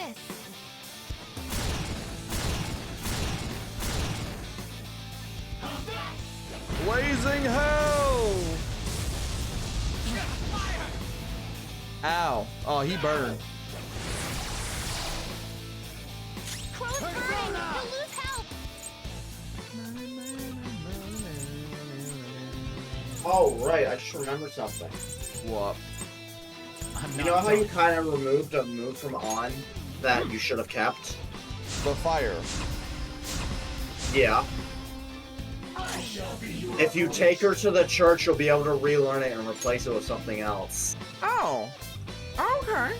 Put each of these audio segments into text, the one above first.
this. Blazing hell! Ow. Oh, he burned. Crow's burning. You'll lose health. Oh, right, I just remembered something. What? You know how you kind of removed a move from on that you should have kept? The fire. Yeah. If you take her to the church, you'll be able to relearn it and replace it with something else. Oh. Okay.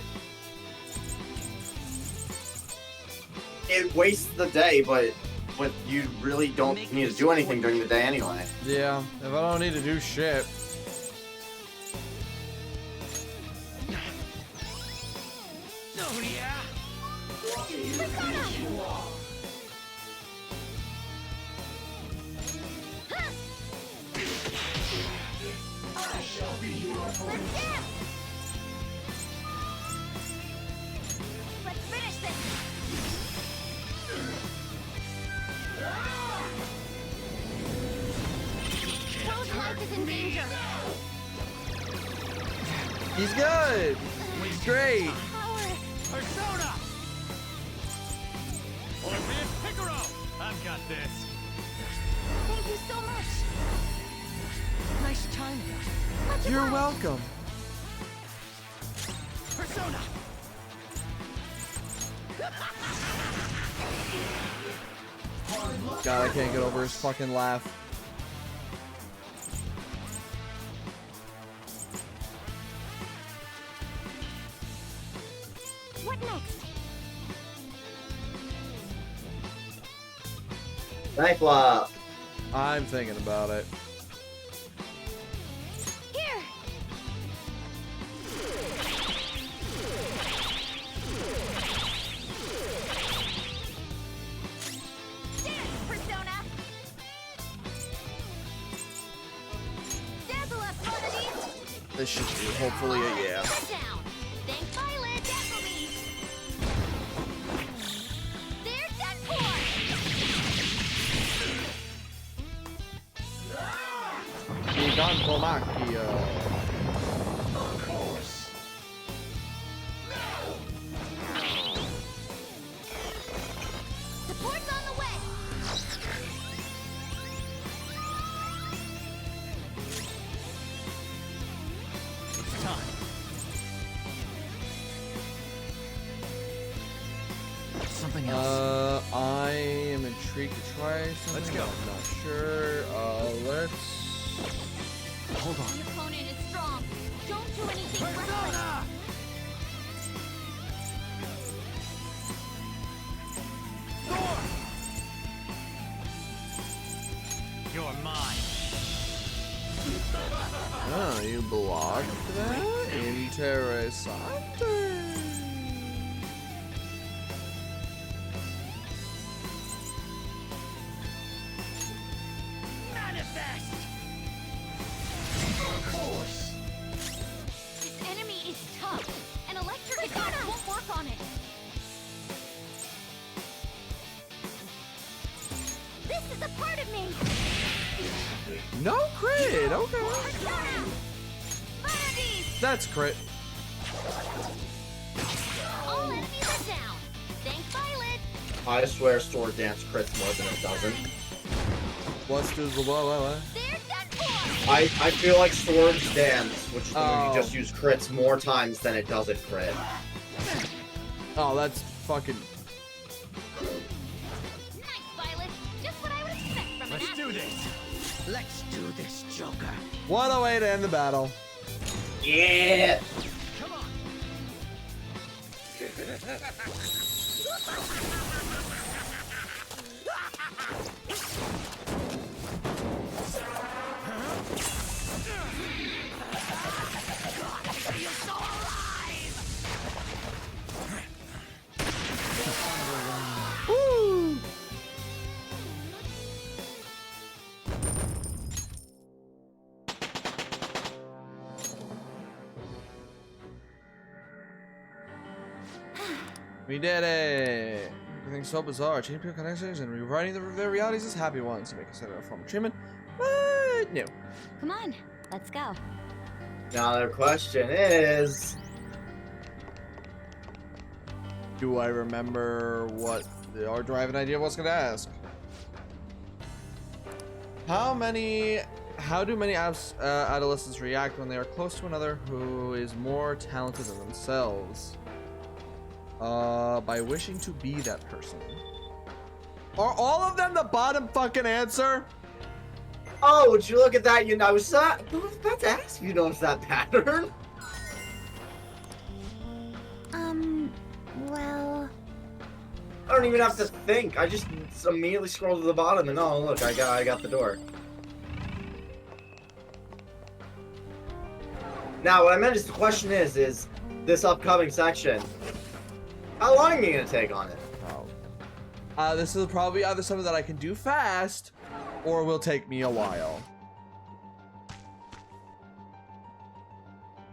It wastes the day, but you really don't need to do anything during the day anyway. Yeah, if I don't need to do shit. Oh yeah. I shall be your friend. Let's finish this. Crow's life is in danger. He's good. He's great. Power. Persona. Orpheus Picaro. I've got this. Thank you so much. Nice timing. Much You're obliged. welcome. Persona. God, I can't get over his fucking laugh. What next? Knife flop. I'm thinking about it. Here. Dance, Persona. Dazzle up, quantities. This should be hopefully a yeah. Shut down. Thanks, Violet. Dazzle me. There's that pour. Gigantomachia. Of course. Support's on the way. It's time. Something else. I am intrigued to try something. Let's go. I'm not sure. Let's. Hold on. The opponent is strong. Don't do anything reckless. Persona. Thor. You're mine. Oh, you blocked that? Interessante. Manifest. Of course. This enemy is tough. An electric attack won't work on it. This is a part of me. No crit. Okay. Persona. Fire these. That's crit. All enemies are down. Thanks, Violet. I swear Sword Dance crits more than it doesn't. Let's do the blah blah blah. There's that pour. I feel like Sword Dance, which is the move Oh. you just use crits more times than it doesn't crit. Oh, that's fucking. Nice, Violet. Just what I would expect from an Let's do athlete. this. Let's do this, Joker. What a way to end the battle. Yeah! Come on. You're so alive. Woo! We did it! Everything's so bizarre. Changing people connections and rewriting their realities as happy ones to make a form of treatment. What? No. Come on, let's go. Now the question is, Do I remember what or do I have an idea of what's gonna ask? How do many adolescents react when they are close to another who is more talented than themselves? By wishing to be that person. Are all of them the bottom fucking answer? oh, would you look at that? You know, I was about to ask if you noticed that pattern. Well... I don't even have to think. I just immediately scroll to the bottom and oh look, I got the door. Now what I meant is the question is this upcoming section, how long are you gonna take on it? This is probably either something that I can do fast or will take me a while.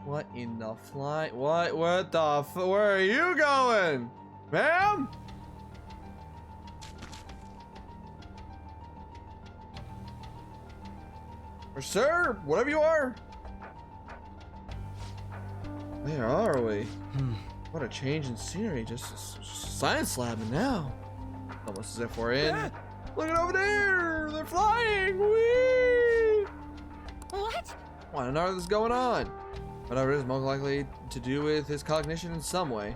What in the fly? What the where are you going? Ma'am? Or sir, whatever you are. Where are we? What a change in scenery. Just a science lab and now. Almost as if we're in. Look at over there! They're flying! Whee! What? What on earth is going on? Whatever it is, most likely to do with his cognition in some way.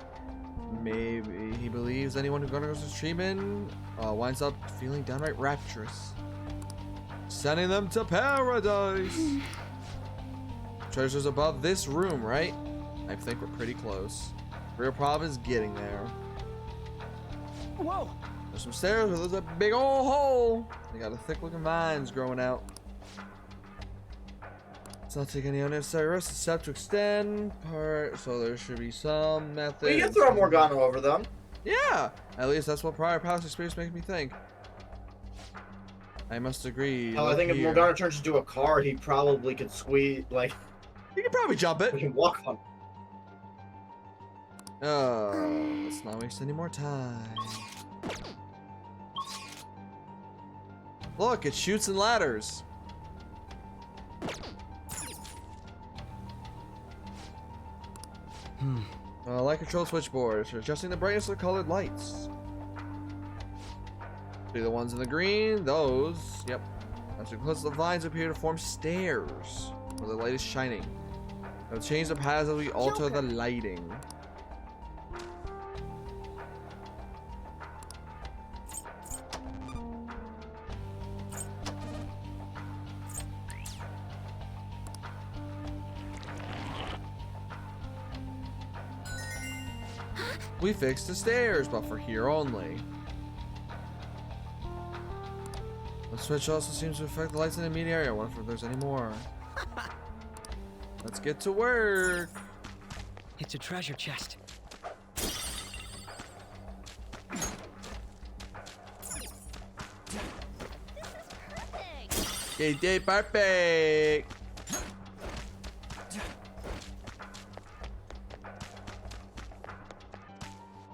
Maybe he believes anyone who undergoes this treatment winds up feeling downright rapturous. Sending them to paradise! Treasure's above this room, right? I think we're pretty close. Real problem is getting there. Whoa! There's some stairs where there's a big old hole. They got a thick looking vines growing out. It's not taking any unnecessary risks except to extend part, so there should be some method. Well, you can throw Morgana over them. Yeah, at least that's what prior past experience makes me think. I must agree. Hell, I think if Morgana turns into a car, he probably could squeeze, like, You can probably jump it. we can walk on. Let's not waste any more time. Look, it shoots and ladders. Light control switchboards for adjusting the brightness of the colored lights. See the ones in the green, those, yep. As we close, the vines appear to form stairs where the light is shining. It'll change the paths as we alter the lighting. We fixed the stairs, but for here only. The switch also seems to affect the lights in the immediate area. I wonder if there's any more. Let's get to work. It's a treasure chest. Day perfect.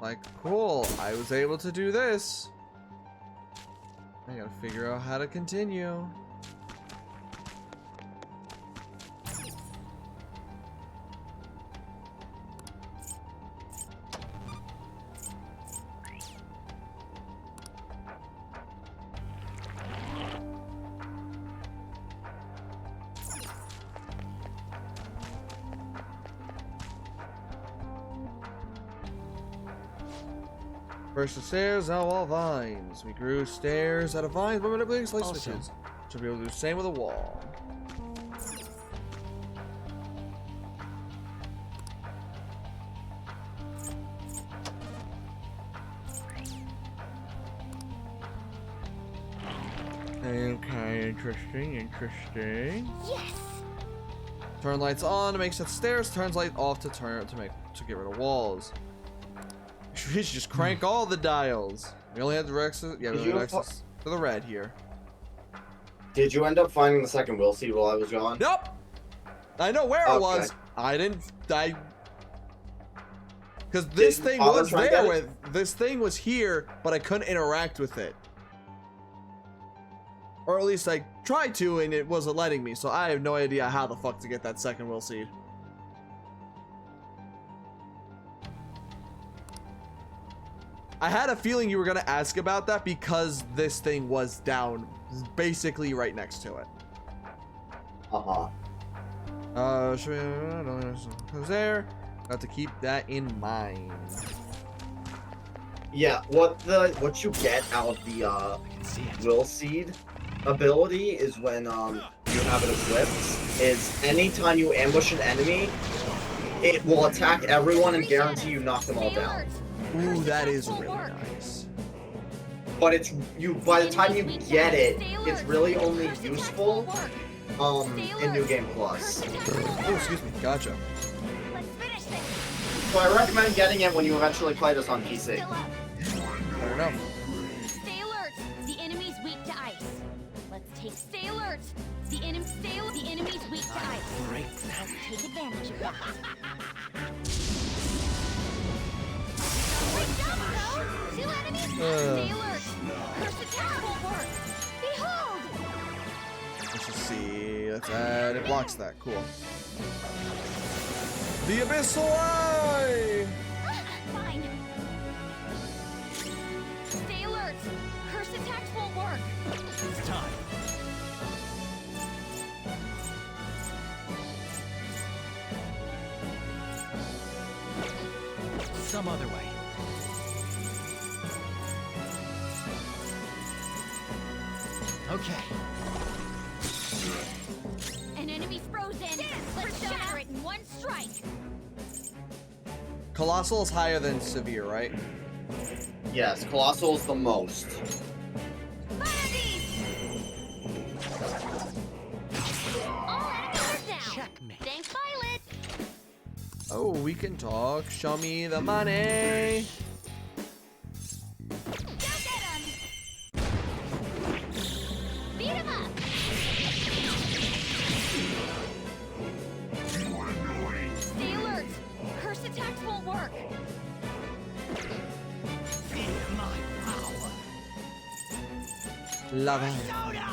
Like, cool, I was able to do this. I gotta figure out how to continue. First the stairs, now all vines. We grew stairs out of vines, but manipulating light Awesome. switches. Should be able to do the same with a wall. Okay, interesting. Yes! Turn lights on to make set stairs, turns light off to get rid of walls. We should just crank all the dials. We only have direct access, yeah, we only have access to the red here. Did you end up finding the second will seed while I was gone? Nope! I know where it Okay. was. Because Because this Didn't thing bother was trying to there get with it? this thing was here, but I couldn't interact with it. Or at least I tried to, and it wasn't letting me. So I have no idea how the fuck to get that second will seed. I had a feeling you were gonna ask about that because this thing was down, basically right next to it. Who's there? Got to keep that in mind. Yeah, what you get out of the I can see it. will seed ability is when you have it equipped. Is anytime you ambush an enemy, it will attack everyone and guarantee you knock them all Stay down. alert. Ooh, that is Will really work. nice. But it's by the time you Enemies weak to get ice. it, Stay it's alert. really only Curse attacks useful will work. Stay in alert. New Game Curse Plus. attacks will Oh, work. excuse me. Gotcha. Let's finish this. So I recommend getting it when you eventually play this on PC. Still up. I don't know. Stay alert. The enemy's weak to ice. Let's take. Stay alert. The enemy's weak to ice. Break Let's take advantage of that. Great job, bro. 2 enemies. Stay alert. Curse attack will work. Behold. Let's just see. Let's add. It blocks that. Cool. The Abyssal Eye! Fine. Stay alert. Curse attacks will work. It's time. Some other way. Okay. An enemy frozen. Let's shatter it in one strike. Colossal is higher than Severe, right? Yes, Colossal's the most. Fire these. All enemies down. Checkmate. Thanks, Violet. Oh, we can talk. Show me the money. Go get him. Beat him up. Stay alert. Curse attacks won't work. Feel my power. Love it. Soda!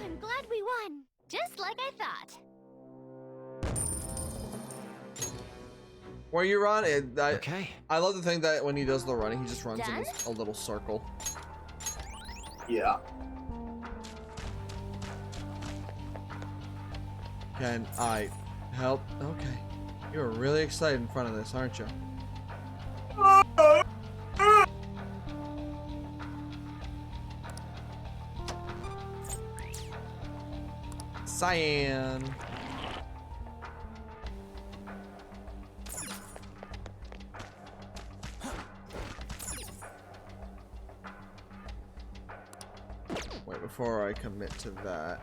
I'm glad we won. Just like I thought. Where you run, Okay. I love the thing that when he does the running, he just runs in Done? a little circle. Yeah. Can I help? Okay. You're really excited in front of this, aren't you? Cyan. Wait, before I commit to that.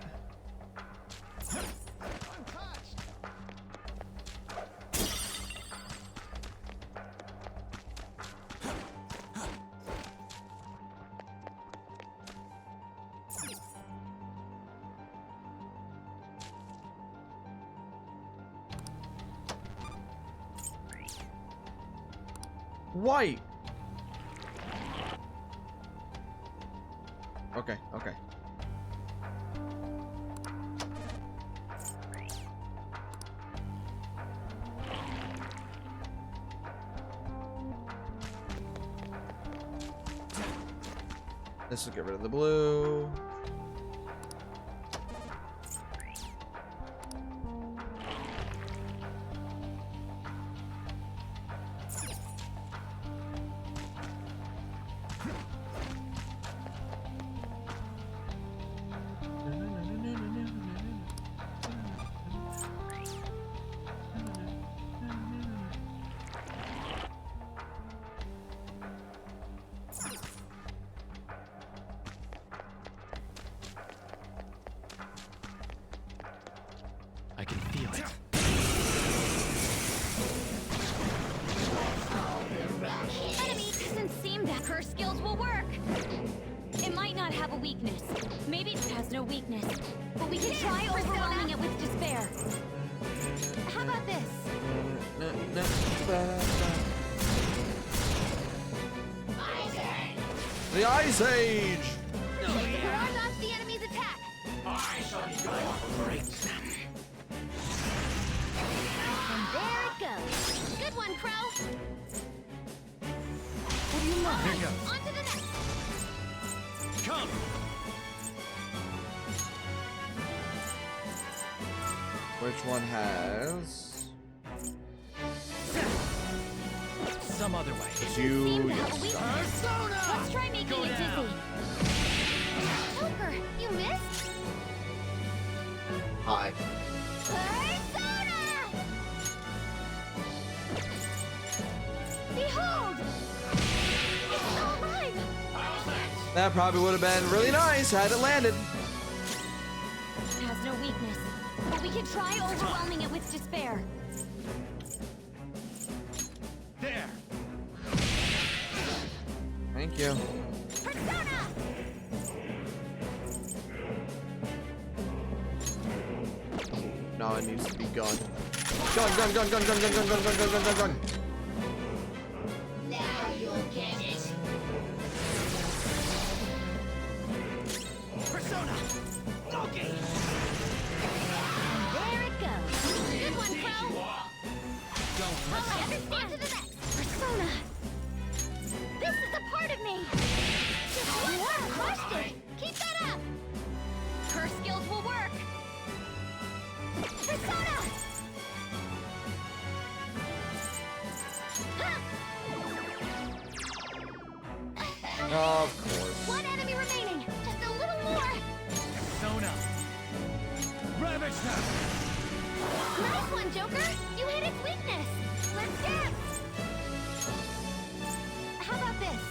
White. Okay, okay. This will get rid of the blue. I can feel it. Enemy doesn't seem that her skills will work. It might not have a weakness. Maybe it has no weakness. But we can try overwhelming it with despair. The Ice Age! Guard launch the enemy's attack. And there it goes. Good one, Crow. What do you want? Here goes. On to the next. Come. Which one has? Some other way. You. Seem to have a weakness. Let's try making Go it down. dizzy. Joker, you missed? Hi. Persona! Behold! It's still alive! That probably would have been really nice had it landed. It has no weakness, but we can try overwhelming it with despair. There. Thank you. Persona! No, it needs to be gun. Gun, gun, gun, gun, gun, gun, gun, gun, gun, gun, gun, gun, gun. Now you'll get it. Persona. Okay. There it goes. Good one, Crow. Don't All right, understand. On to the next. Persona. This is a part of me. You are crushed it. Keep that up. Her skills will work. Persona. Of course. One enemy remaining. Just a little more. Persona. Ravage them. Nice one, Joker. You hit its weakness. Let's dance. How about this?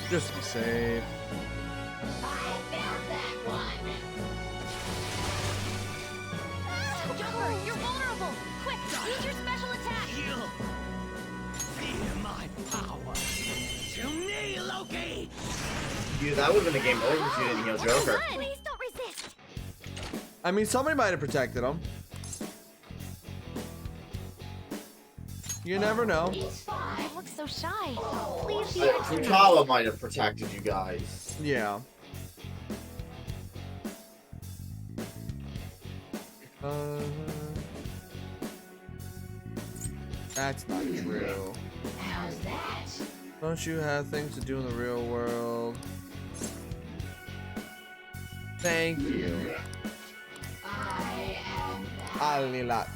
Just to be safe. I found that one. Joker, you're vulnerable. Quick, use your special attack. Heal. Feel my power. To me, Loki. Dude, that would have been a game over if you didn't heal Joker. Please don't resist. I mean, somebody might have protected him. You never know. It's fine. It looks so shy. Please be our teammate. Futaba might have protected you guys. Yeah. That's not true. How's that? Don't you have things to do in the real world? Thank you. I am Alilat.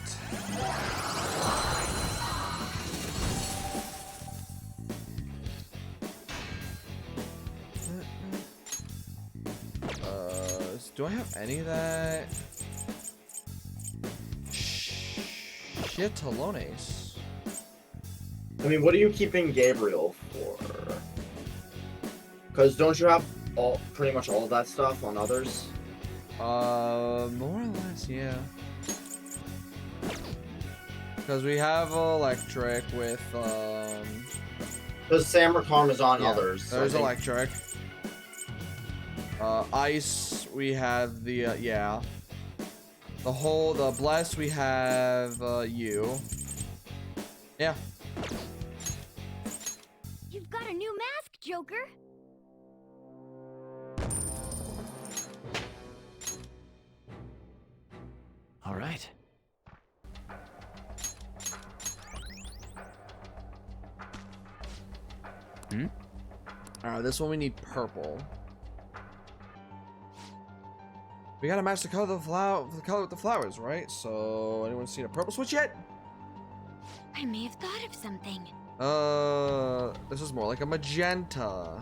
Do I have any of that? Shitalones. I mean, what are you keeping Gabriel for? Because don't you have pretty much all of that stuff on others? More or less, yeah. Because we have electric with, Because Sam Rakarm is on yeah, others. so I there's think- electric. Ice, we have the, yeah. The bless, we have, you. Yeah. You've got a new mask, Joker. All right. Alright, this one we need purple. We gotta match the color of the color with the flowers, right? So, anyone seen a purple switch yet? I may have thought of something. This is more like a magenta.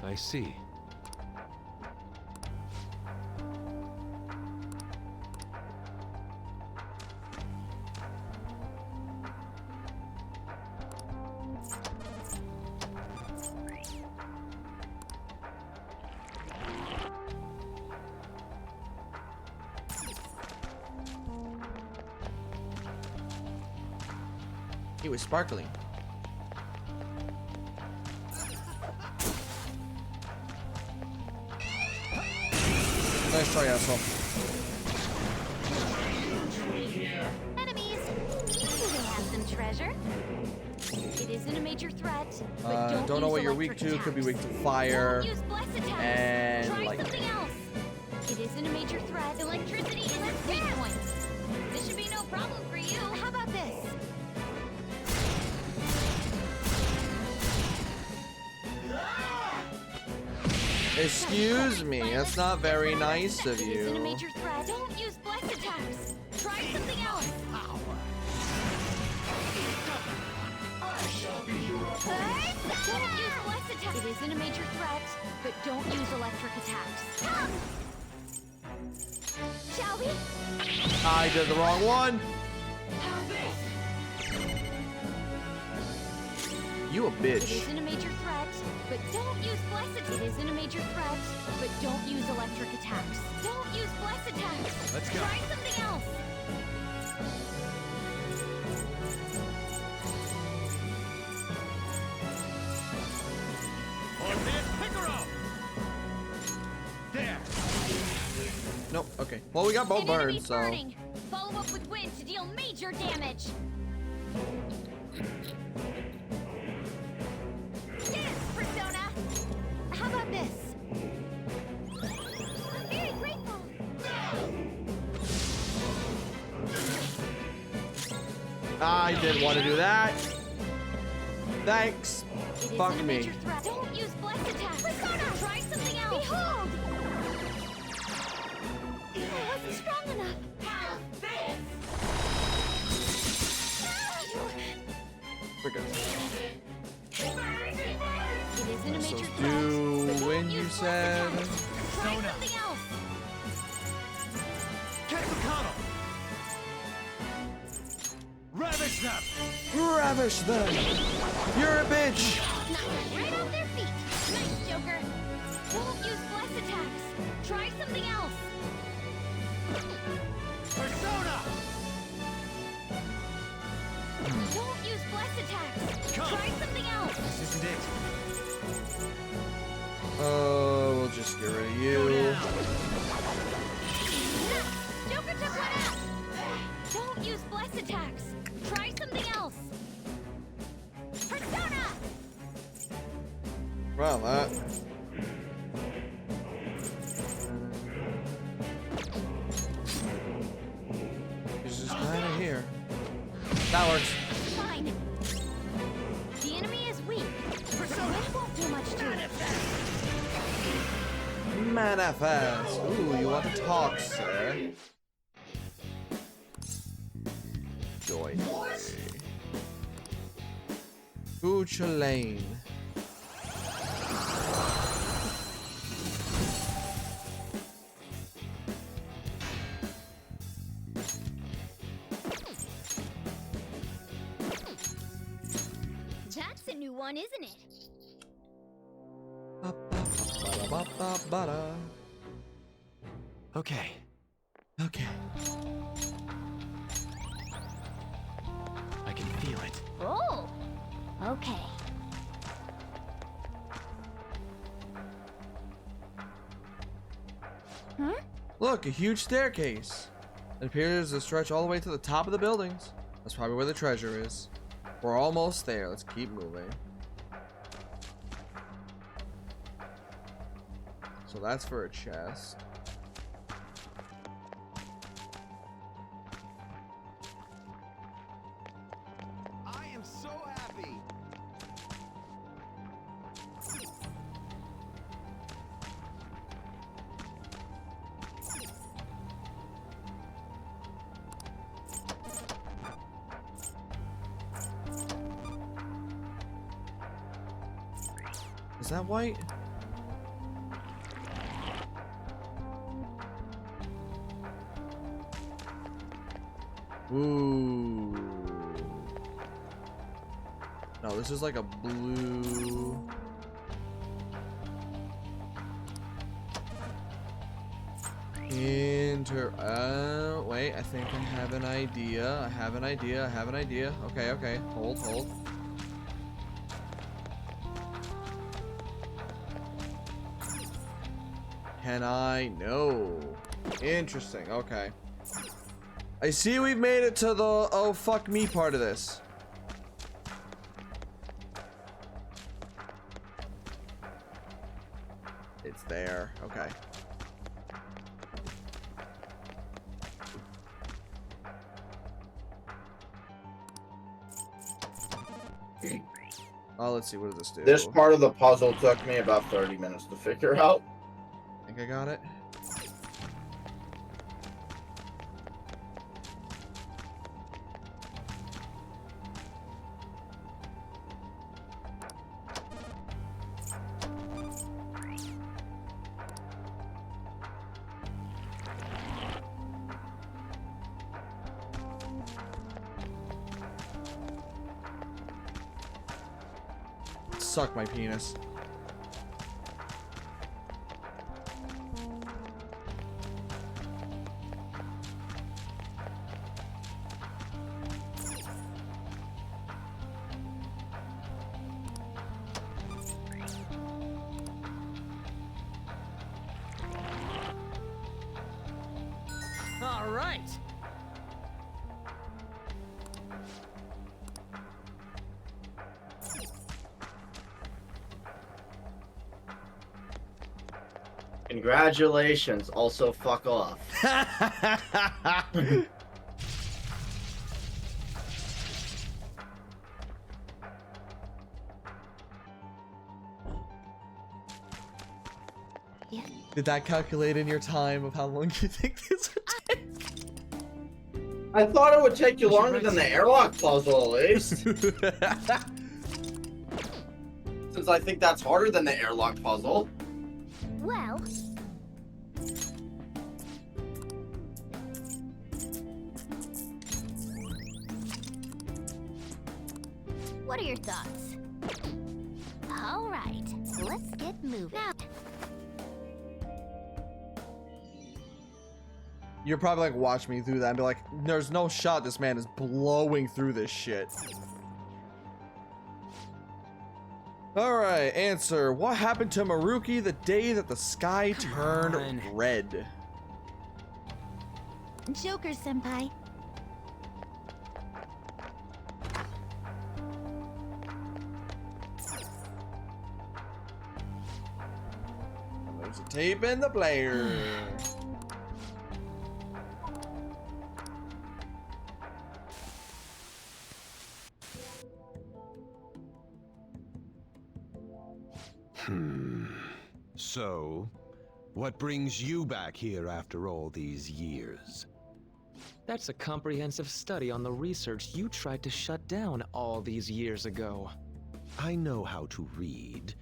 I see. It was sparkling. Nice try, asshole. major threat, but don't know use what you're weak electric to. Could be weak attacks. to fire. Don't use bless attacks. and Try lightning. something else. It isn't a major threat. Electricity is a weak point. This should be no problem for you. How about this? Excuse me, that's not very nice of It isn't a you. major threat. Don't use bless attacks. Try something else. Don't use bless attacks. It isn't a major threat, but don't use electric attacks. Come! Shall we? I did the wrong one. You a It bitch. isn't a major threat, but don't use bless attacks. It isn't a major threat, but don't use electric attacks. Don't use bless attacks. Let's go. Try something else. Pick her up. There. Nope. Okay. Well, we got both An enemy burns, so. burning. Follow up with wind to deal major damage. Yes, Persona. How about this? I'm very grateful. I didn't want to do that. Thanks. It Fuck isn't a me. major threat. Don't use bless attacks. Persona, try something else. Behold. I wasn't strong enough. We're good. It isn't a So major threat. do but don't when use you bless said. attacks. Try Persona. something else. Kekakano. Ravish them. Ravish them. You're a bitch. Knock right off their feet. Nice, Joker. Don't use bless attacks. Try something else. Persona. Don't use bless attacks. Come. Try something else. This isn't it. Oh, we'll just get rid of Go you. down. Joker took one out. Don't use bless attacks. Try something else. Persona. Well, that. He's just kind of here. That works. Fine. The enemy is weak. Persona. Wind won't do much to it. Manifest. Ooh, you want to talk, sir? Joy. Fucha Lane. That's a new one, isn't it? Ba-ba-ba-ba-ba-ba-da. Okay. Okay. I can feel it. Oh. Okay. Huh? Look, a huge staircase. It appears to stretch all the way to the top of the buildings. That's probably where the treasure is. We're almost there. Let's keep moving. So that's for a chest. I am so happy. Is that white? Ooh. No, this is like a blue. Wait, I think I have an idea. I have an idea. Okay, okay. Hold. Can I? No. Interesting. Okay. I see we've made it to the oh fuck me part of this. Let's see. What does this do? This part of the puzzle took me about 30 minutes to figure out. I think I got it. Suck my penis. All right. Congratulations. Also, fuck off. Yeah. Did that calculate in your time of how long you think this would take? I thought it would take you We should longer write than the some- airlock puzzle, at least. Since I think that's harder than the airlock puzzle. Well, what are your thoughts? All right, let's get moving. Now, You're probably like, watch me through that and be like, there's no shot this man is blowing through this shit. Alright, answer. What happened to Maruki the day that the sky turned on. red? Joker Senpai. There's a tape in the player. So, what brings you back here after all these years? That's a comprehensive study on the research you tried to shut down all these years ago. I know how to read.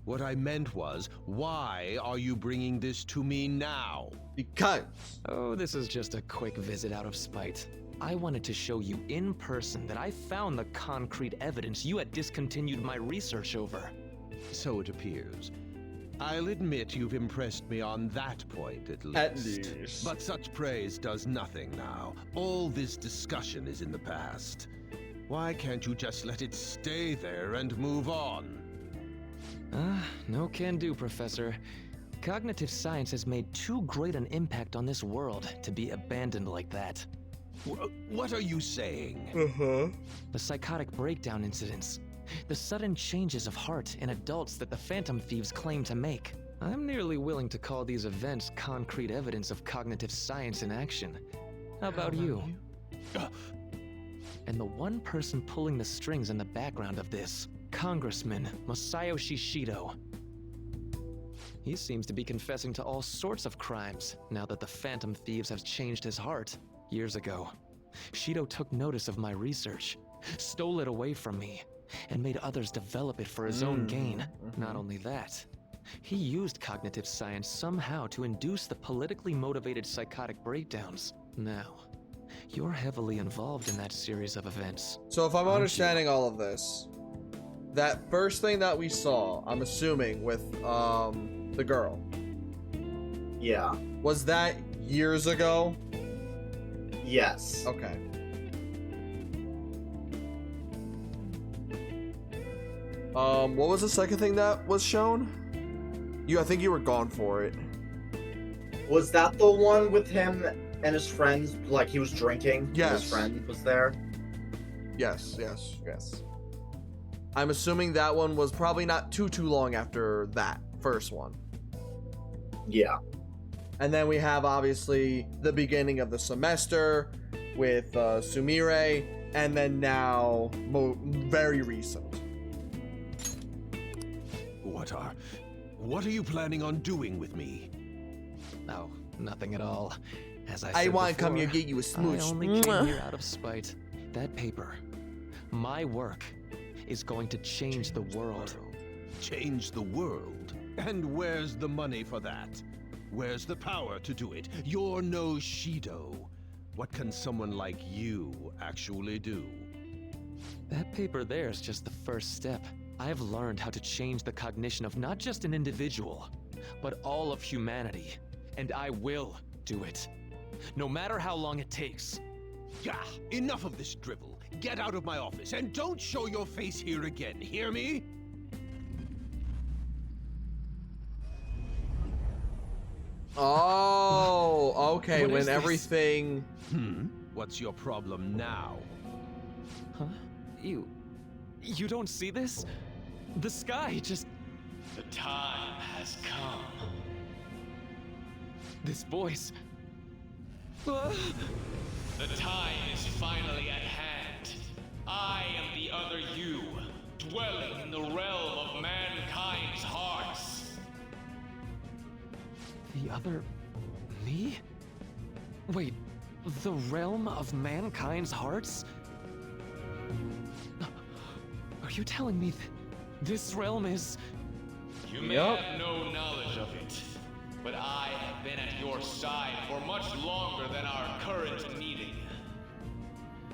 What I meant was, why are you bringing this to me now? Because. Oh, this is just a quick visit out of spite. I wanted to show you in person that I found the concrete evidence you had discontinued my research over. So it appears. I'll admit you've impressed me on that point at least. At least. But such praise does nothing now. All this discussion is in the past. Why can't you just let it stay there and move on? No can do, Professor. Cognitive science has made too great an impact on this world to be abandoned like that. What are you saying? The psychotic breakdown incidents, the sudden changes of heart in adults that the Phantom Thieves claim to make. I'm nearly willing to call these events concrete evidence of cognitive science in action. How about you? And the one person pulling the strings in the background of this, Congressman Masayoshi Shido. He seems to be confessing to all sorts of crimes now that the Phantom Thieves have changed his heart. Years ago, Shido took notice of my research, stole it away from me, and made others develop it for his own gain. Not only that, he used cognitive science somehow to induce the politically motivated psychotic breakdowns. Now, you're heavily involved in that series of events. So if I'm Aren't you? understanding all of this, that first thing that we saw, I'm assuming with the girl, Yeah. was that years ago? Yes. Okay. What was the second thing that was shown? I think you were gone for it. Was that the one with him and his friends? Like he was drinking? and Yes. His friend was there? Yes. I'm assuming that one was probably not too long after that first one. Yeah. And then we have obviously the beginning of the semester with Sumire, and then now very recent. Avatar. What are you planning on doing with me? Oh, nothing at all. As I I said want to come before, here get you a smooch. I only came here out of spite. That paper, my work, is going to change the world. Change the world? And where's the money for that? Where's the power to do it? You're no Shido. What can someone like you actually do? That paper there's just the first step. I've learned how to change the cognition of not just an individual, but all of humanity. And I will do it. No matter how long it takes. Gah! Enough of this drivel. Get out of my office and don't show your face here again, hear me? Oh, okay. What When is this? everything. What's your problem now? Huh? You don't see this? The sky just... The time has come. This voice... The time is finally at hand. I am the other you, dwelling in the realm of mankind's hearts. The other... me? Wait, the realm of mankind's hearts? Are you telling me this realm is... You may have no knowledge of it, but I have been at your side for much longer than our current meeting.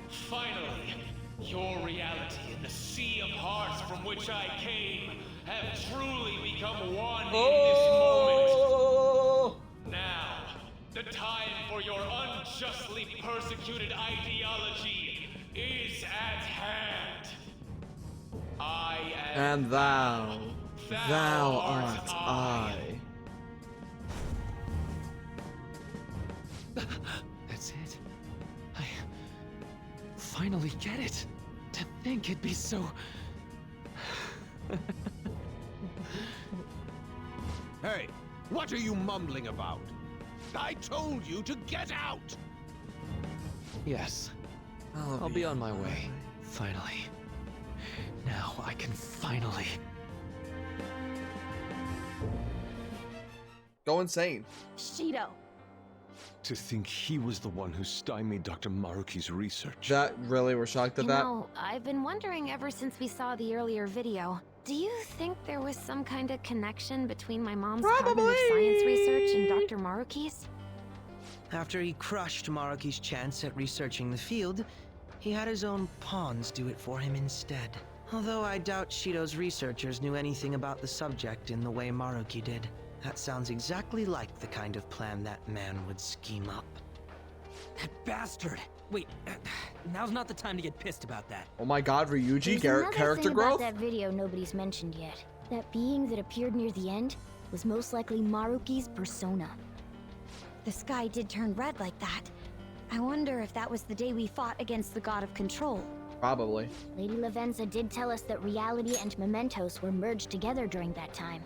Finally, your reality and the sea of hearts from which I came have truly become one in this moment. Now, the time for your unjustly persecuted ideology is at hand. I am And thou art I. That's it. I finally get it. To think it'd be so... Hey, what are you mumbling about? I told you to get out! Yes, I'll be on my way. Finally. Now I can finally... Go insane. Shido. To think he was the one who stymied Dr. Maruki's research. That really, we're shocked at You that. know, I've been wondering ever since we saw the earlier video. Do you think there was some kind of connection between my mom's cognitive science research and Dr. Maruki's? After he crushed Maruki's chance at researching the field, he had his own pawns do it for him instead. Although I doubt Shido's researchers knew anything about the subject in the way Maruki did. That sounds exactly like the kind of plan that man would scheme up. That bastard! Wait, now's not the time to get pissed about that. Oh my god, Ryuji, There's another character thing growth? about that video nobody's mentioned yet. That being that appeared near the end was most likely Maruki's persona. The sky did turn red like that. I wonder if that was the day we fought against the god of control. Probably. Lady Lavenza did tell us that reality and mementos were merged together during that time.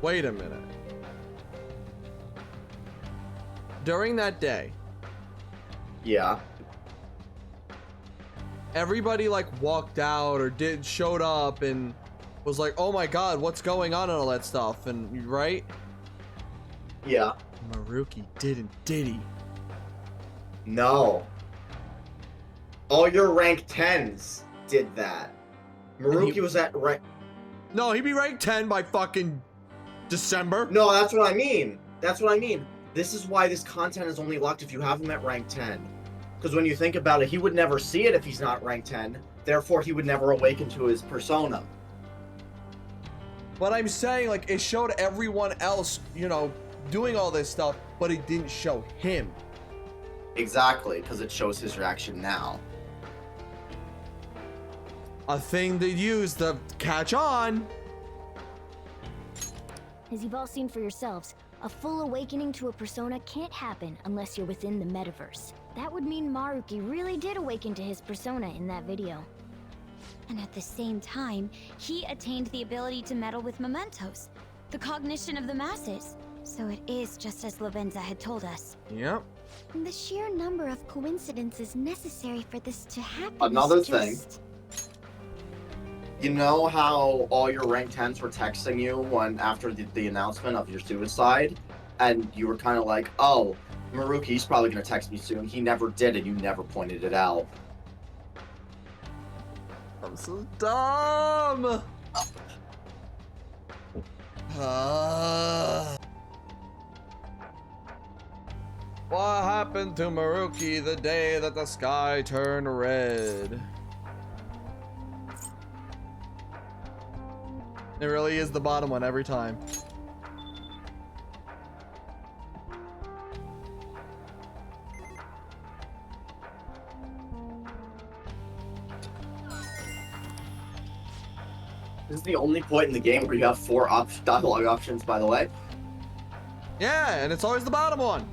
Wait a minute. During that day, Yeah. everybody like walked out or showed up and was like, oh my god, what's going on and all that stuff, and right? Yeah. Maruki did he? No. All your rank 10s did that. Maruki was at rank... No, he'd be ranked 10 by fucking December. No, that's what I mean. That's what I mean. This is why this content is only locked if you have him at rank 10. Because when you think about it, he would never see it if he's not rank 10. Therefore, he would never awaken to his persona. But I'm saying, like, it showed everyone else, you know, doing all this stuff, but it didn't show him. Exactly, because it shows his reaction now. A thing to use to catch on. As you've all seen for yourselves, a full awakening to a persona can't happen unless you're within the metaverse. That would mean Maruki really did awaken to his persona in that video. And at the same time, he attained the ability to meddle with mementos, the cognition of the masses. So it is just as Lavenza had told us. Yep. The sheer number of coincidences necessary for this to happen Another is thing. just... You know how all your rank 10s were texting you when after the announcement of your suicide, and you were kind of like, "Oh, Maruki's probably gonna text me soon." He never did, and you never pointed it out. I'm so dumb. What happened to Maruki the day that the sky turned red? It really is the bottom one every time. This is the only point in the game where you have 4 dialogue options, by the way. Yeah, and it's always the bottom one.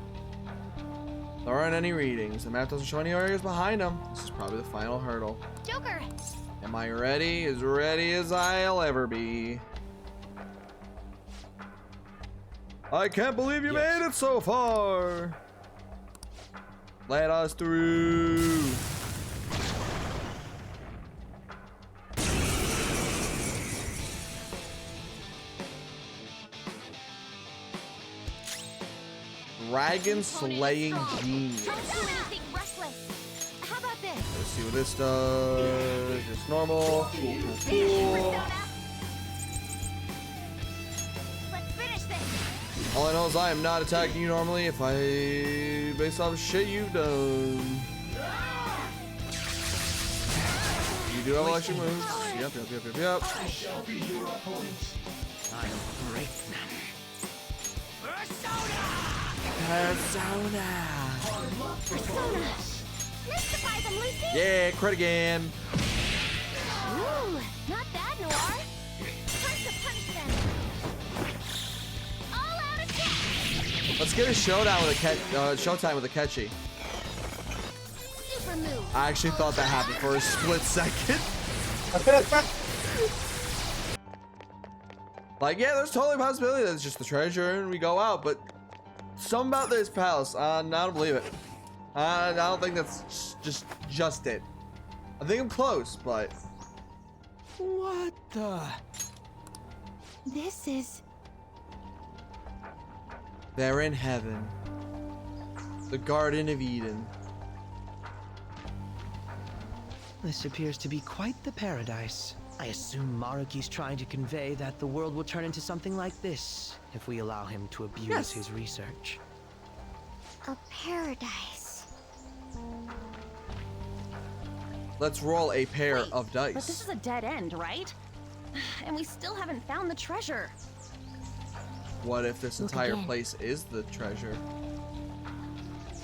There aren't any readings. The map doesn't show any areas behind them. This is probably the final hurdle. Joker! Am I ready? As ready as I'll ever be. I can't believe you made it so far. Let us through. Dragon slaying genius. How about this? Let's see what this does. Just normal. Cool. Let's finish this. All I know is I am not attacking you normally if I based off shit you've done. You do have electric moves. Yep. I shall be your opponent. I'll break them. Persona. Mystify them, Lucy! Yeah, crit again. Ooh, not bad, Noir. Time to punish them. All out attack! Let's get a showdown with showtime with Akechi. Super move. I actually thought that happened for a split second. Like, yeah, there's totally a possibility that it's just the treasure and we go out, but something about this palace, I don't believe it. I don't think that's just it. I think I'm close, but What the? This is... they're in heaven. The Garden of Eden. This appears to be quite the paradise. I assume Maruki's trying to convey that the world will turn into something like this if we allow him to abuse his research. a paradise. Let's roll a pair of dice. But this is a dead end, right? And we still haven't found the treasure. What if this Look entire again. place is the treasure?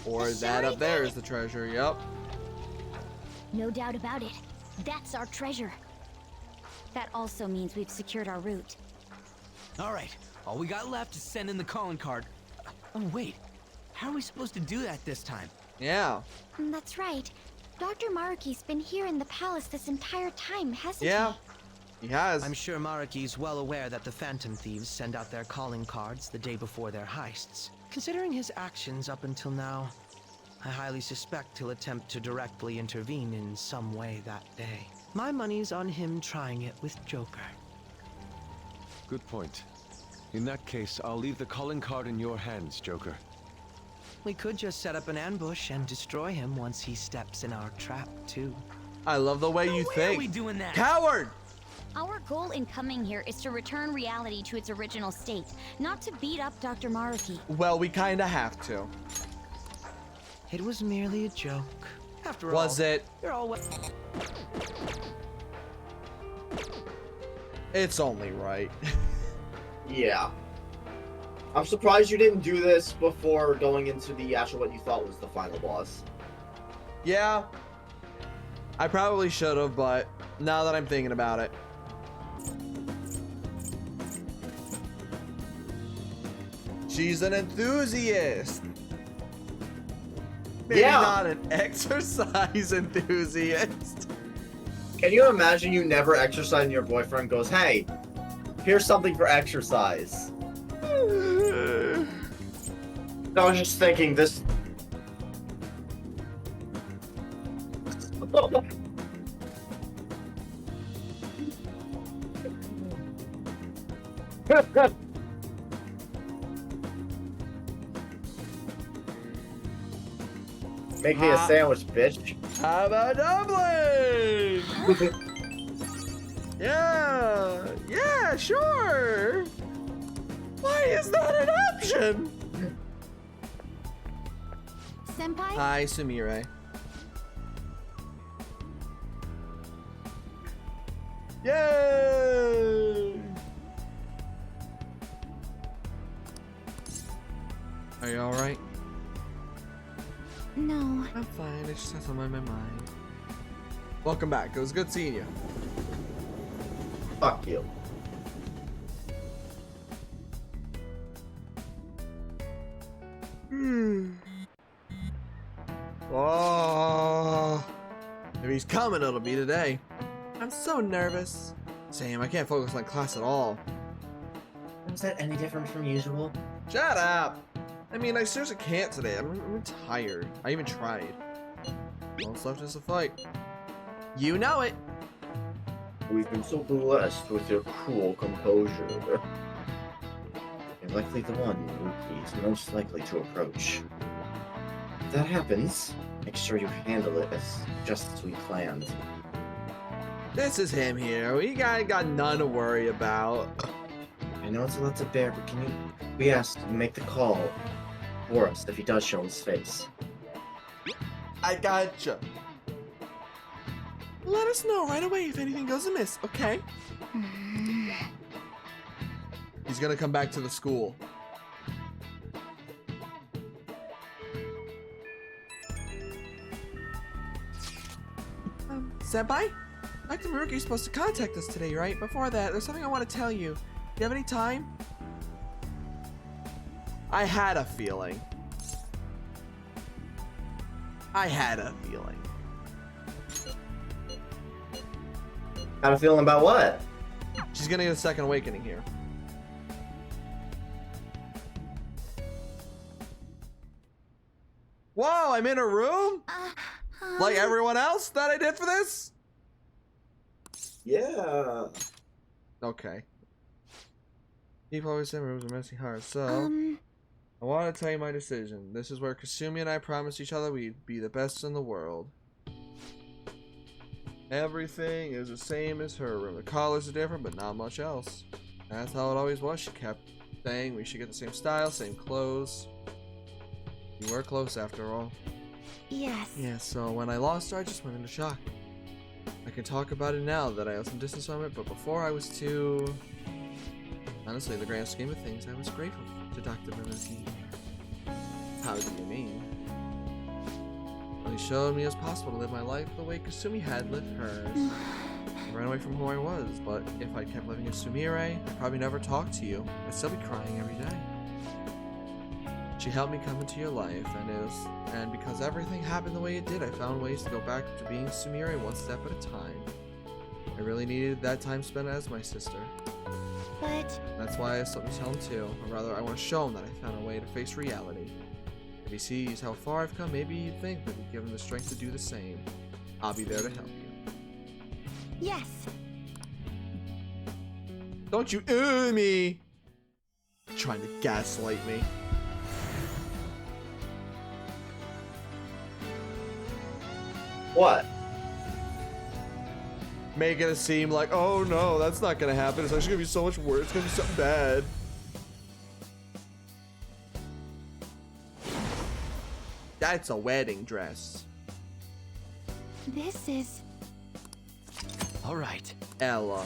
Or The that up there shiny is the treasure, yep. No doubt about it. That's our treasure. That also means we've secured our route. All right, all we got left is send in the calling card. Oh wait, how are we supposed to do that this time? Yeah. That's right. Dr. Maruki's been here in the palace this entire time, hasn't Yeah. He has. I'm sure Maruki's well aware that the Phantom Thieves send out their calling cards the day before their heists. Considering his actions up until now, I highly suspect he'll attempt to directly intervene in some way that day. My money's on him trying it with Joker. Good point. In that case, I'll leave the calling card in your hands, Joker. We could just set up an ambush and destroy him once he steps in our trap, too. I love the way you Why think. are we doing that? Coward! Our goal in coming here is to return reality to its original state, not to beat up Dr. Maruki. Well, we kinda have to. It was merely a joke. After all, Was it? you're all It's only right. Yeah. I'm surprised you didn't do this before going into the actual what you thought was the final boss. Yeah. I probably should have, but now that I'm thinking about it. She's an enthusiast. Maybe Yeah. not an exercise enthusiast. Can you imagine you never exercise and your boyfriend goes, "Hey, here's something for exercise." I was just thinking this. Make me a sandwich, bitch. Have a dumpling! Yeah, sure! Why is that an option? Senpai? Hi, Sumire. Yay! Are you alright? No. I'm fine, it just has on my mind. Welcome back, it was good seeing you. Fuck you. Oh, if he's coming, it'll be today. I'm so nervous. Same, I can't focus on class at all. Is that any different from usual? Shut up! I mean, I seriously can't today. I'm tired. I even tried. All that's left is a fight. You know it! We've been so blessed with your cool composure. You're likely the one Ruki is most likely to approach. If that happens, make sure you handle it just as we planned. This is him here. We got none to worry about. I know it's a lot to bear, but we asked you to make the call for us if he does show his face. I gotcha. Let us know right away if anything goes amiss, okay? He's gonna come back to the school. Senpai? Dr. Maruki's supposed to contact us today, right? Before that, there's something I want to tell you. Do you have any time? I had a feeling. Had a feeling about what? She's gonna get a second awakening here. Whoa, I'm in a room? Like everyone else that I did for this? Yeah. Okay. People always say rooms are messy hard, so I want to tell you my decision. This is where Kasumi and I promised each other we'd be the best in the world. Everything is the same as her room. The colors are different, but not much else. That's how it always was. She kept saying we should get the same style, same clothes. We were close after all. Yes. Yeah, so when I lost her, I just went into shock. I can talk about it now that I have some distance from it, but before I was too... Honestly, in the grand scheme of things, I was grateful to Dr. Maruki. How do you mean? Well, he showed me it was possible to live my life the way Kasumi had lived hers. I ran away from who I was, but if I kept living as Sumire, I'd probably never talk to you. I'd still be crying every day. She helped me come into your life, and because everything happened the way it did, I found ways to go back to being Sumire one step at a time. I really needed that time spent as my sister. But... That's why I started to tell him too, or rather I want to show him that I found a way to face reality. If he sees how far I've come, maybe he'd think that he'd give him the strength to do the same. I'll be there to help you. Yes. Don't you me! Trying to gaslight me. What? Making it seem like, oh no, that's not gonna happen. It's actually gonna be so much worse. It's gonna be something bad. That's a wedding dress. This is... All right. Ella.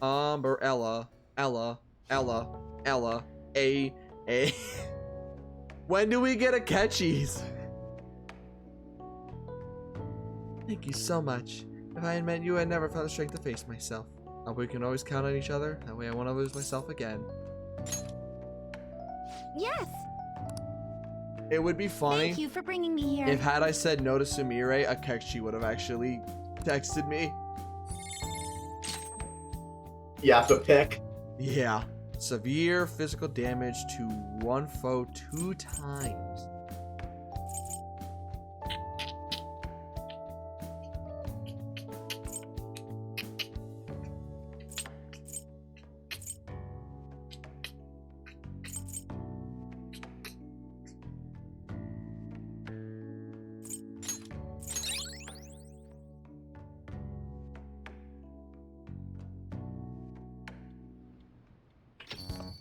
Ella. A. When do we get Akechi's? Thank you so much. If I had met you, I'd never found the strength to face myself. I hope we can always count on each other. That way I won't lose myself again. Yes. It would be funny. Thank you for bringing me here. If had I said no to Sumire, Akechi would have actually texted me. You have to pick. Yeah. Severe physical damage to one foe 2 times.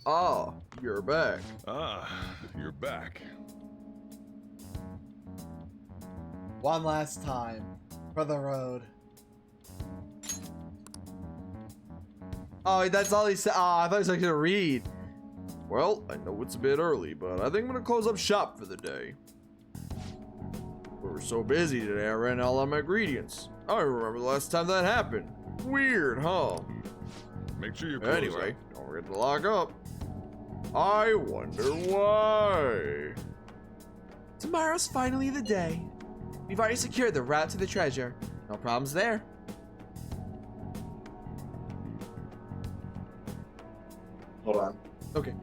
Oh, you're back. Ah, you're back. One last time for the road. Oh, that's all he said. Oh, I thought he was gonna read. Well, I know it's a bit early, but I think I'm gonna close up shop for the day. We were so busy today, I ran out of my ingredients. I don't remember the last time that happened. Weird, huh? Make sure you close Anyway, up. don't forget to lock up. I wonder why. Tomorrow's finally the day. We've already secured the route to the treasure. No problems there. Hold on. Okay.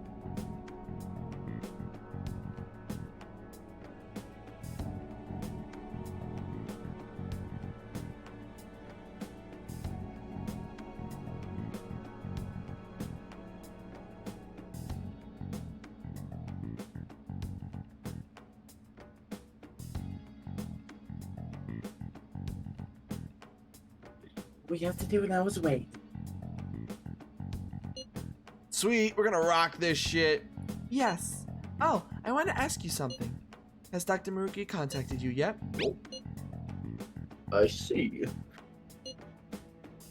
We have to do now is wait. Sweet, we're gonna rock this shit. Yes. Oh, I want to ask you something. Has Dr. Maruki contacted you yet? Nope. I see.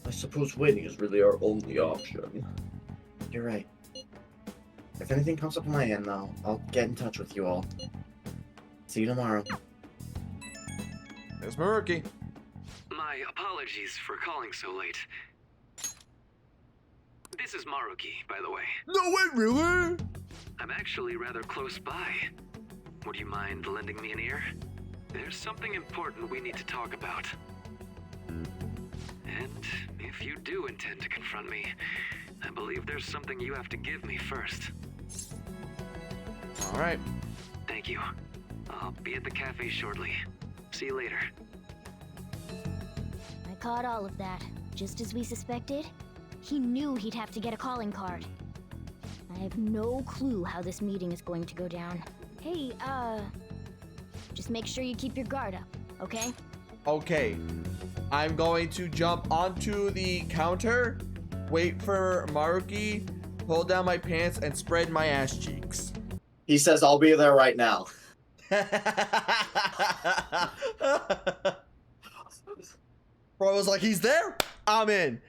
I suppose waiting is really our only option. You're right. If anything comes up on my end, though, I'll get in touch with you all. See you tomorrow. There's Maruki. My apologies for calling so late. This is Maruki, by the way. No way, really? I'm actually rather close by. Would you mind lending me an ear? There's something important we need to talk about. And if you do intend to confront me, I believe there's something you have to give me first. All right. Thank you. I'll be at the cafe shortly. See you later. I caught all of that, just as we suspected. He knew he'd have to get a calling card. I have no clue how this meeting is going to go down. Hey, just make sure you keep your guard up, okay? Okay. I'm going to jump onto the counter, wait for Maruki, pull down my pants, and spread my ass cheeks. He says I'll be there right now. Bro was like, he's there? I'm in.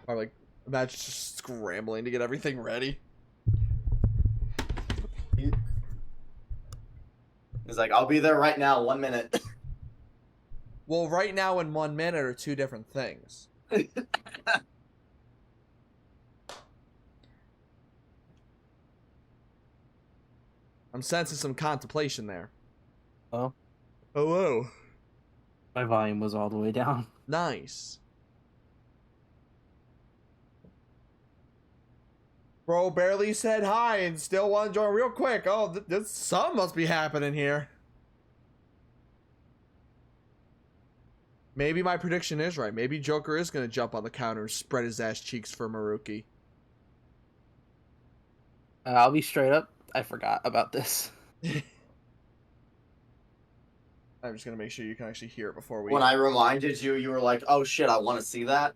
I'm like, imagine just scrambling to get everything ready. He's like, I'll be there right now, 1 minute. Well, right now and 1 minute are two different things. I'm sensing some contemplation there. Oh, Hello. my volume was all the way down. Nice. Bro barely said hi and still want to join real quick. Oh, this something must be happening here. Maybe my prediction is right. Maybe Joker is going to jump on the counter and spread his ass cheeks for Maruki. I'll be straight up. I forgot about this. I'm just going to make sure you can actually hear it before we... When I reminded you, you were like, oh shit, I want to see that.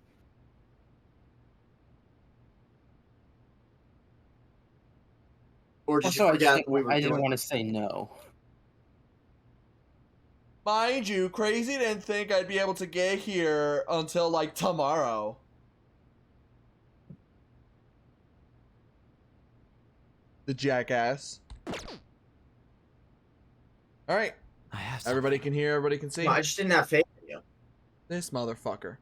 Or did Also, you forget we were I didn't doing... want to say no. Mind you, Crazy didn't think I'd be able to get here until, like, tomorrow. The jackass. Alright. Everybody can hear, everybody can see. No, I just didn't have faith in you. This motherfucker.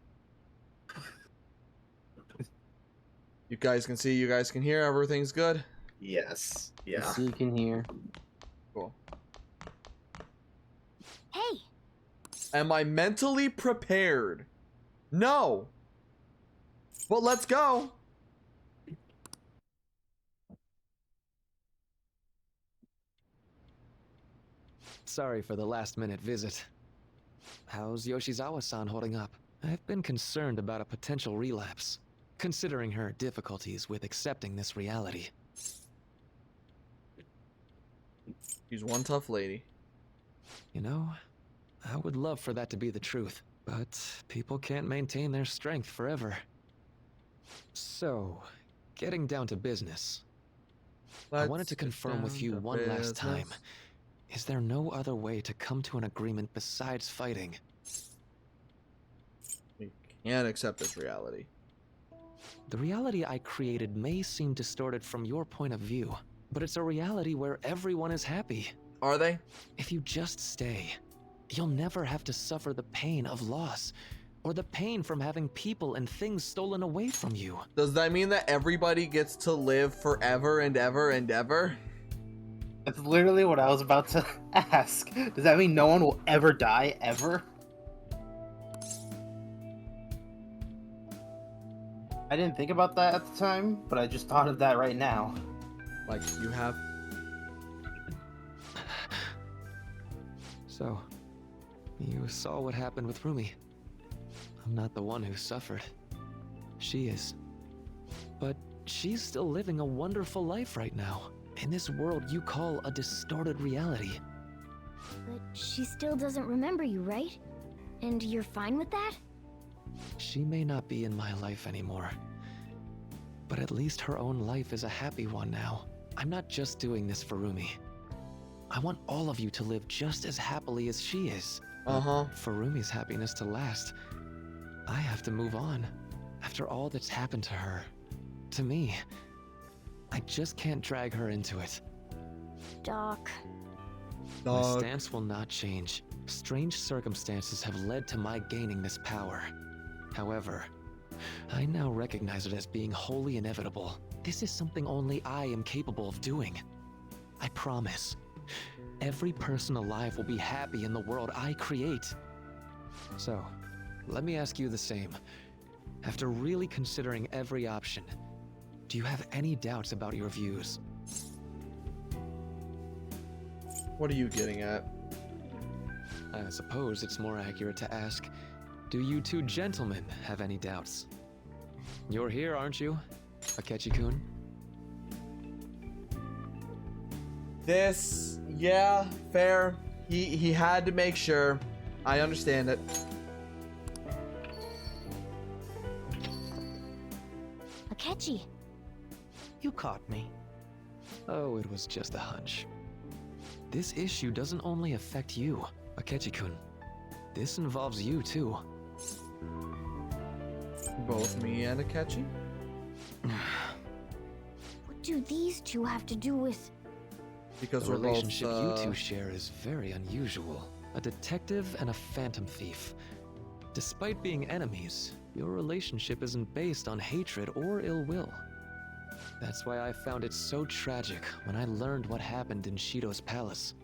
You guys can see, you guys can hear, everything's good? Yes. Yeah. So you can hear. Cool. Hey! Am I mentally prepared? No. Well, let's go. Sorry for the last-minute visit. How's Yoshizawa-san holding up? I've been concerned about a potential relapse, considering her difficulties with accepting this reality. She's one tough lady. You know, I would love for that to be the truth, but people can't maintain their strength forever. So, getting down to business. I wanted to Let's get confirm with down you to one last time. business. Is there no other way to come to an agreement besides fighting? We can't accept this reality. The reality I created may seem distorted from your point of view, but it's a reality where everyone is happy. Are they? If you just stay, you'll never have to suffer the pain of loss, or the pain from having people and things stolen away from you. Does that mean that everybody gets to live forever and ever and ever? That's literally what I was about to ask. Does that mean no one will ever die, ever? I didn't think about that at the time, but I just thought of that right now. Like, you have... So, you saw what happened with Rumi. I'm not the one who suffered. She is. But she's still living a wonderful life right now, in this world you call a distorted reality. But she still doesn't remember you, right? And you're fine with that? She may not be in my life anymore, but at least her own life is a happy one now. I'm not just doing this for Rumi. I want all of you to live just as happily as she is. For Rumi's happiness to last, I have to move on. After all that's happened to her, to me, I just can't drag her into it. Doc. My stance will not change. Strange circumstances have led to my gaining this power. However, I now recognize it as being wholly inevitable. This is something only I am capable of doing. I promise. Every person alive will be happy in the world I create. So, let me ask you the same. After really considering every option, do you have any doubts about your views? What are you getting at? I suppose it's more accurate to ask, do you two gentlemen have any doubts? You're here, aren't you, Akechi-kun? This, yeah, fair. He had to make sure. I understand it. Akechi. You caught me. Oh, it was just a hunch. This issue doesn't only affect you, Akechi-kun. This involves you too. Both me and Akechi? What do these two have to do with... Because the we're relationship both, you two share is very unusual. A detective and a phantom thief. Despite being enemies, your relationship isn't based on hatred or ill will. That's why I found it so tragic when I learned what happened in Shido's palace.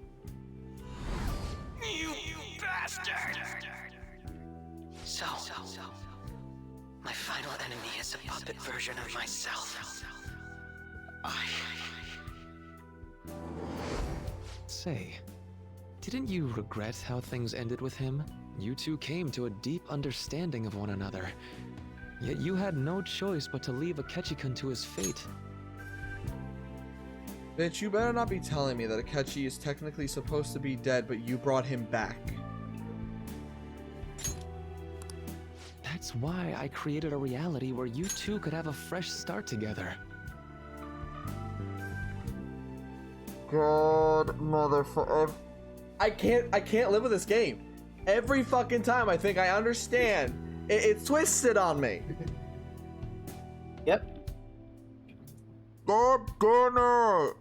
You bastard! So, my final enemy is a puppet version of myself. Say, didn't you regret how things ended with him? You two came to a deep understanding of one another. Yet you had no choice but to leave Akechi-kun to his fate. Bitch, you better not be telling me that Akechi is technically supposed to be dead, but you brought him back. That's why I created a reality where you two could have a fresh start together. God, motherfucker. I can't live with this game. Every fucking time I think I understand, it's twisted on me. Yep. God damn it.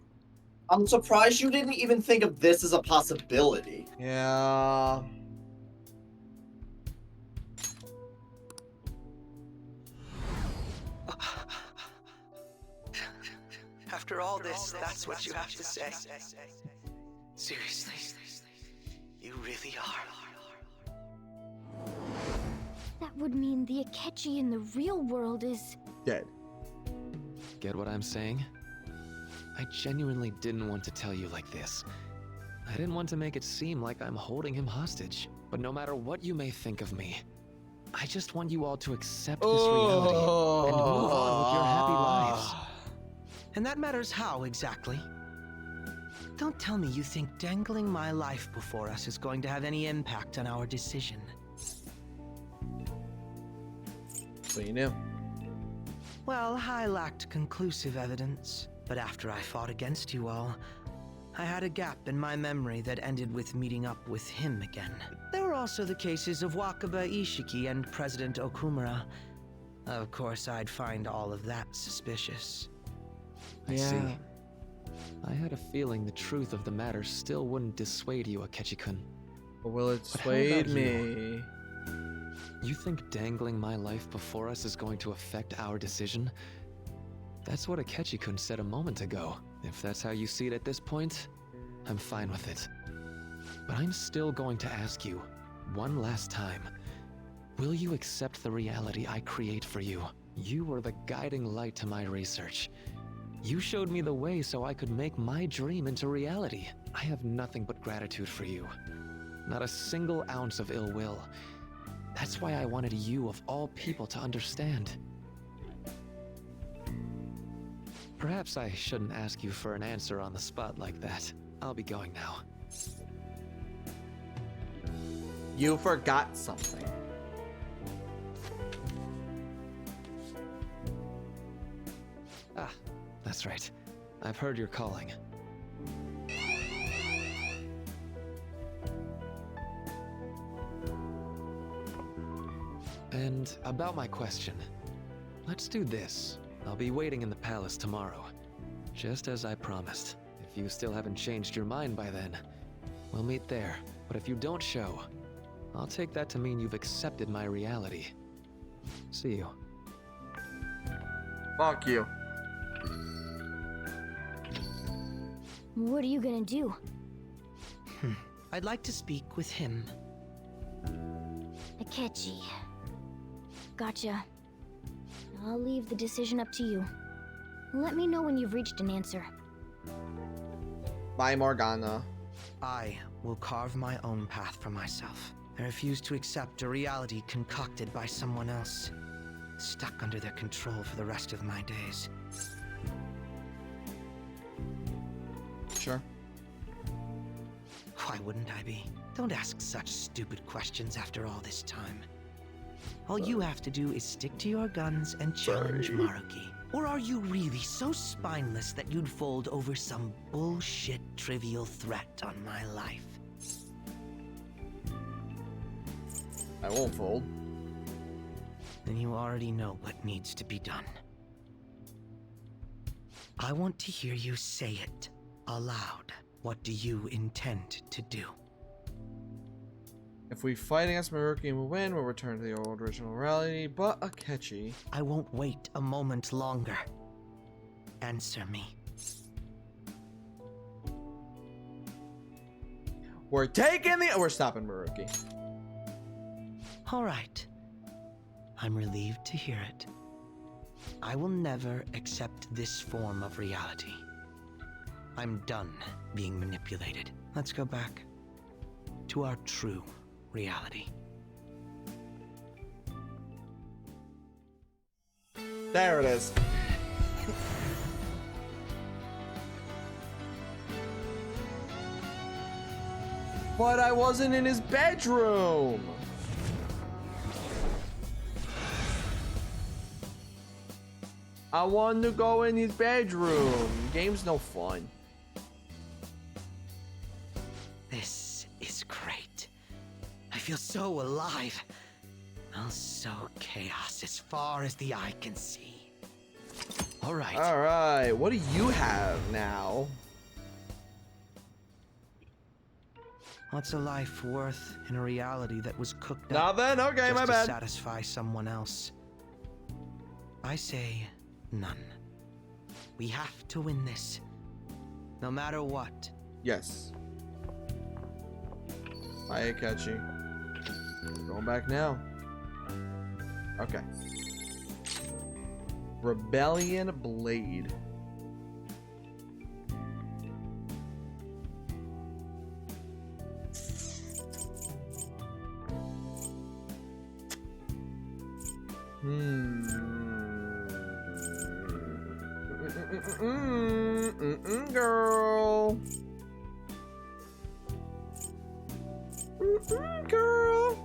I'm surprised you didn't even think of this as a possibility. Yeah. After all this, that's what you have to say. Seriously, you really are. That would mean the Akechi in the real world is... dead. Get what I'm saying? I genuinely didn't want to tell you like this. I didn't want to make it seem like I'm holding him hostage. But no matter what you may think of me, I just want you all to accept this reality and move on with your happy lives. And that matters how, exactly? Don't tell me you think dangling my life before us is going to have any impact on our decision. So you knew. Well, I lacked conclusive evidence. But after I fought against you all, I had a gap in my memory that ended with meeting up with him again. There were also the cases of Wakaba Ishiki and President Okumura. Of course, I'd find all of that suspicious. I see. I had a feeling the truth of the matter still wouldn't dissuade you, Akechi-kun. But will it But how about dissuade me? You think dangling my life before us is going to affect our decision? That's what Akechi-kun said a moment ago. If that's how you see it at this point, I'm fine with it. But I'm still going to ask you, one last time, will you accept the reality I create for you? You were the guiding light to my research. You showed me the way so I could make my dream into reality. I have nothing but gratitude for you. Not a single ounce of ill will. That's why I wanted you, of all people, to understand. Perhaps I shouldn't ask you for an answer on the spot like that. I'll be going now. You forgot something. Ah, that's right. I've heard you're calling. And about my question, let's do this. I'll be waiting in the palace tomorrow, just as I promised. If you still haven't changed your mind by then, we'll meet there. But if you don't show, I'll take that to mean you've accepted my reality. See you. Fuck you. What are you gonna do? I'd like to speak with him. Akechi. Gotcha. I'll leave the decision up to you. Let me know when you've reached an answer. Bye, Morgana. I will carve my own path for myself. I refuse to accept a reality concocted by someone else, stuck under their control for the rest of my days. Sure. Why wouldn't I be? Don't ask such stupid questions after all this time. All you have to do is stick to your guns and challenge Maruki. Or are you really so spineless that you'd fold over some bullshit trivial threat on my life? I won't fold. Then you already know what needs to be done. I want to hear you say it aloud. What do you intend to do? If we fight against Maruki and we win, we'll return to the old original reality, but Akechi. I won't wait a moment longer. Answer me. We're stopping Maruki. All right. I'm relieved to hear it. I will never accept this form of reality. I'm done being manipulated. Let's go back to our true reality. There it is. But I wasn't in his bedroom. I wanted to go in his bedroom. Game's no fun. This is great. I feel so alive. I'll sow chaos as far as the eye can see. All right. All right. What do you have now? What's a life worth in a reality that was cooked up Nothing? Okay, just my to bad. satisfy someone else? I say none. We have to win this, no matter what. Yes. Bye, Akechi. Going back now. Okay. Rebellion Blade. Girl. Girl.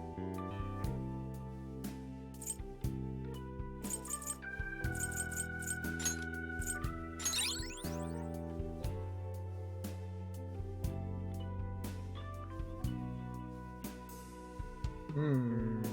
Hmm.